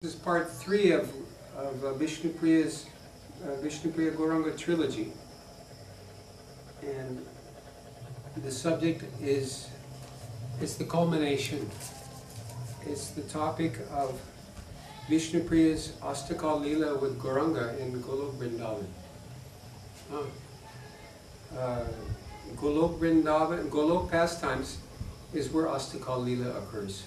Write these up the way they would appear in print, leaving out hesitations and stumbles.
This is part 3 of Vishnupriya's Vishnupriya Gauranga trilogy, and the subject is, it's the culmination. It's the topic of Vishnupriya's Astakal Leela with Gauranga in Golok Vrindavan. Golok Vrindavan, Golok pastimes is where Astakal Leela occurs.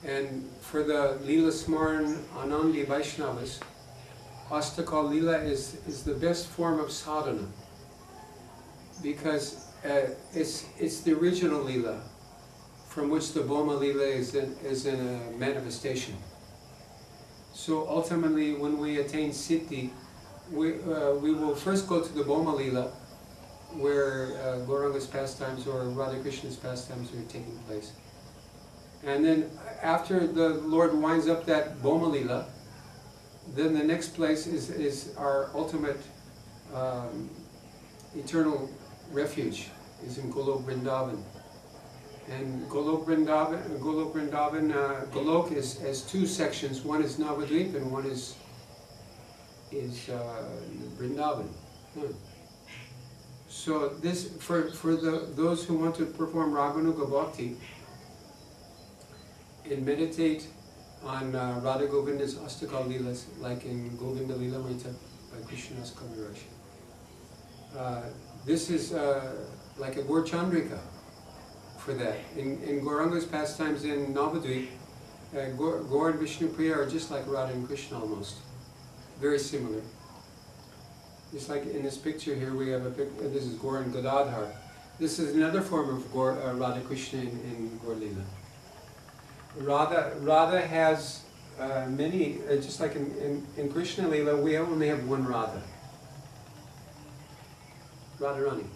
And for the Leela Smaran Anandi Vaishnavas, Astakal Leela is the best form of sadhana, because it's the original Leela from which the Boma Leela is in a manifestation. So ultimately, when we attain Siddhi, we will first go to the Boma Leela, where Gauranga's pastimes or Radha Krishna's pastimes are taking place. And then after the Lord winds up that Boma Leela, then the next place is our ultimate eternal refuge, is in Golok Vrindavan. And Golok Vrindavan, Golok has two sections. One is Navadvip and one is Vrindavan. So this, for those who want to perform Raganuga Bhakti and meditate on Radha Govinda's Astakal Leelas, like in Govinda Leelamrita by Krishnadas Kaviraj. This is like a Gaur Chandrika for that. In Gauranga's pastimes in Navadvip, Gaur and Vishnupriya are just like Radha and Krishna almost. Very similar. Just like in this picture here, we have a picture, this is Gaur and Gadadhar. This is another form of Radha Krishna in Gaur Leela. Radha has many, just like in Krishna Leela, we only have one Radha. Radharani,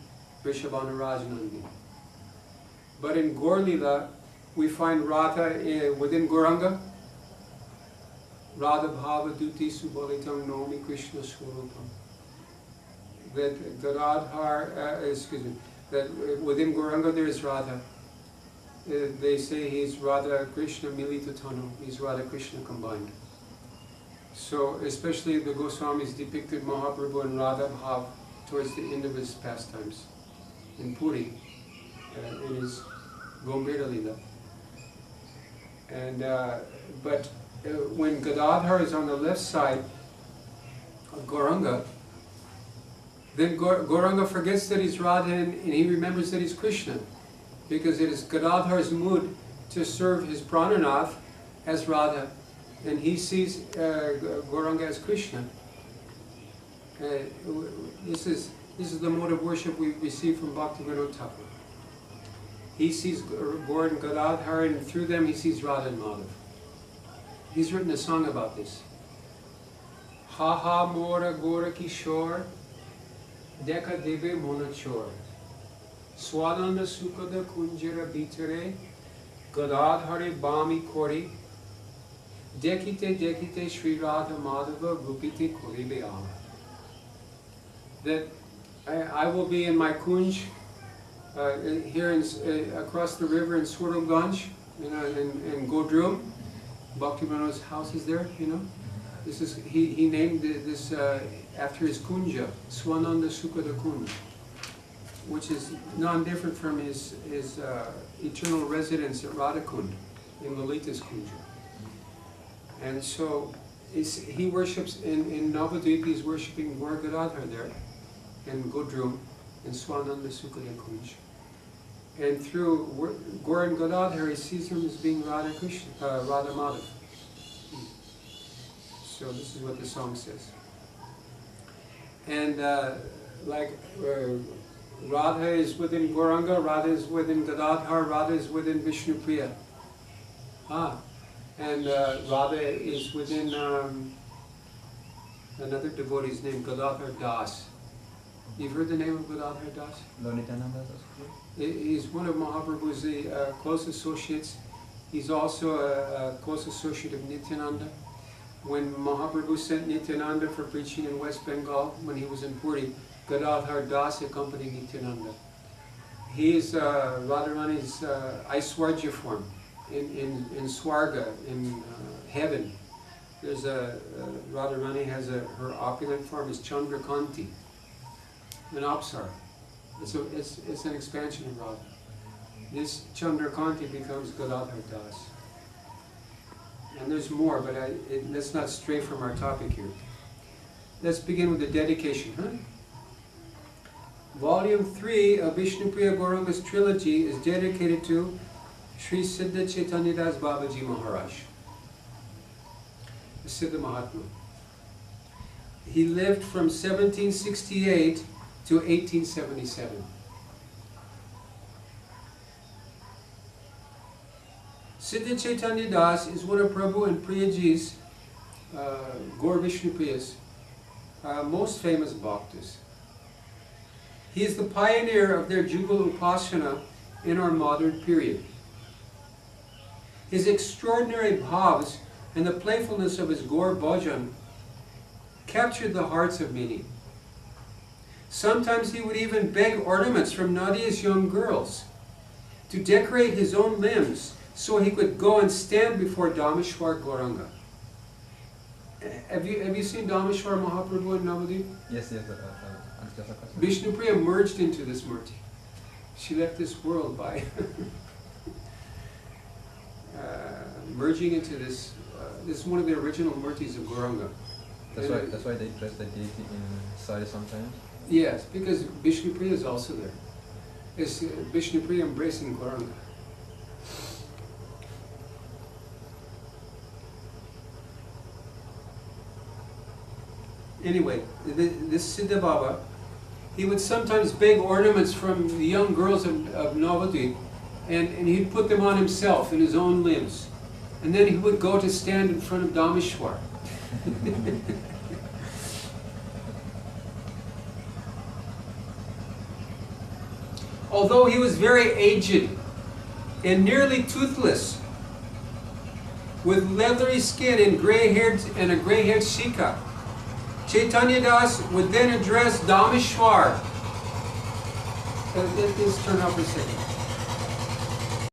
Vrishabhanu Rajanandi. But in Gaur Leela, we find Radha within Gauranga. Radha Bhava Duti Subalitam Nomi Krishna Swarupam. That Gadadhar, that within Gauranga there is Radha. They say he's Radha Krishna Milita Tanu, he's Radha Krishna combined. So especially the Goswamis depicted Mahaprabhu and Radha Bhav towards the end of his pastimes in Puri, in his Gambhira Leela. And but when Gadadhar is on the left side of Gauranga, then Gauranga forgets that he's Radha and he remembers that he's Krishna, because it is Gadadhar's mood to serve his Prananath as Radha, and he sees Gauranga as Krishna. This is the mode of worship we receive from Bhaktivinoda Thakur. He sees Gaur and Gadadhar, and through them he sees Radha and Madhav. He's written a song about this. Ha ha mora gora kishore, deka deve monachor. Swadanda Sukada Kunjira Bitere, Gadadhare Bami Kori, Dekite Sri Radha Madhava Rupite Koribe Ama. That I will be in my kunj here across the river in Swarumganj, in Godrum. Bhaktivinoda's house is there, This is he named this after his kunja, Swananda Sukada Kunj, which is non-different from his eternal residence at Radhakund in Lalita's Kunja. And so he worships in Navadvip, he's worshipping Gaur Gadadhar there, and Godrum, and Swananda Sukada Kunj. And through Gaur and Gadadhar, he sees him as being Radha Krishna, Radha Madhav. So this is what the song says. And Radha is within Gauranga, Radha is within Gadadhar, Radha is within Vishnupriya. And Radha is within another devotee's name, Gadadhar Das. You've heard the name of Gadadhar Das? He's one of Mahaprabhu's close associates. He's also a close associate of Nityananda. When Mahaprabhu sent Nityananda for preaching in West Bengal, when he was in Puri, Gadadhar Das accompanied Nityananda. He is Radharani's Aishwarya form. in Swarga, in heaven. There's Radharani has her opulent form is Chandrakanti, an Apsara. It's an expansion of Radha. This Chandrakanti becomes Gadadhar Das. And there's more, but let's not stray from our topic here. Let's begin with the dedication, huh? Volume 3 of Vishnupriya Gauranga's trilogy is dedicated to Sri Siddha Chaitanya Das Babaji Maharaj, the Siddha Mahatma. He lived from 1768 to 1877. Siddha Chaitanya Das is one of Prabhu and Priyaji's, Gaur Vishnupriya's, most famous bhaktas. He is the pioneer of their Jugal Upasana in our modern period. His extraordinary bhavs and the playfulness of his Gaur bhajan captured the hearts of many. Sometimes he would even beg ornaments from Nadia's young girls to decorate his own limbs so he could go and stand before Dameshwar Gauranga. Have you seen Dameshwar Mahaprabhu in Navadip? Yes. Vishnupriya merged into this murti. She left this world by merging into this. This is one of the original murtis of Gauranga. That's why they dress the deity in sari sometimes? Yes, because Vishnupriya is also there. It's Vishnupriya embracing Gauranga. Anyway, this Siddha Baba, he would sometimes beg ornaments from the young girls of Navadvip, and he'd put them on himself in his own limbs. And then he would go to stand in front of Dameshwar. Although he was very aged and nearly toothless, with leathery skin and a gray-haired Shika, Chaitanya Das would then address Dameshwar. Let's turn off for a second.